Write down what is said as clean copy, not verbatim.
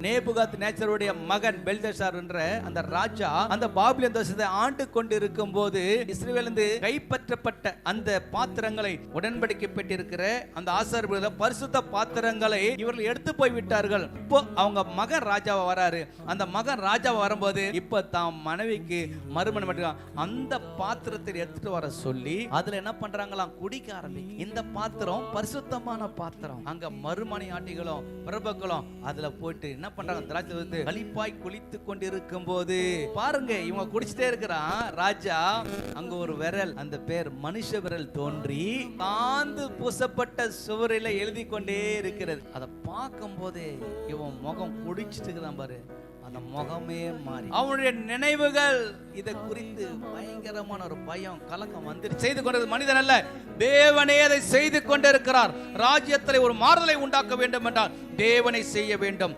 நேபுகாத் நேச்சருடைய மகன் பெல்தேஷார் என்ற அந்த ராஜா அந்த பாபிலோன் தேசத்தை ஆண்டு கொண்டிருக்கும் போது இஸ்ரவேலிலிருந்து கைப்பற்றப்பட்ட அந்த பாத்திரங்களை, உடன்படிக்கை பெற்றிருக்கிற அந்த ஆசாரியர்கள பரிசுத்த பாத்திரங்களை இவர்கள் எடுத்து போய் விட்டார்கள். இப்போ அவங்க மகன் ராஜாவா வராரு. அந்த மகன் ராஜாவா வரும்போது இப்ப தாம் மனைவிக்கு மறுமணம் பண்ணிருக்கான். அந்த பாத்திரத்தை எடுத்துட்டு வர சொல்லி அதுல என்ன பண்றாங்களாம், குடிக்க ஆரம்பிக்கும். இந்த பாத்திரம் பரிசுத்தமான பாத்திரம். அங்க மறுமணி ஆட்டிகளும் பிரபுக்களும் அதுல போயிட்டு என்ன பண்றாங்க, திராட்சை வந்து களிப்பாய் குளித்து கொண்டிருக்கும் போது பாருங்க இவங்க குடிச்சிட்டே இருக்கிறான். ராஜா அங்க ஒரு விரல், அந்த பேர் மனுஷ விரல் தோன்றி காந்து பூசப்பட்ட சுவரில எழுதி கொண்டே இருக்கிறது. அதை பார்க்கும் போதே இவன் முகம் குடிச்சிட்டு இருக்கிறான் பாரு. அந்த முகமே மாறி அவனுடைய நினைவுகள் இதை குறித்து பயங்கரமான ஒரு பயம் கலக்கம் வந்து செய்து கொண்டது. மனிதன் அல்ல, தேவனே அதை செய்து கொண்டிருக்கிறார். ராஜ்யத்தில் ஒரு மாறுதலை உண்டாக்க வேண்டும் என்றால் தேவனை செய்ய வேண்டும்.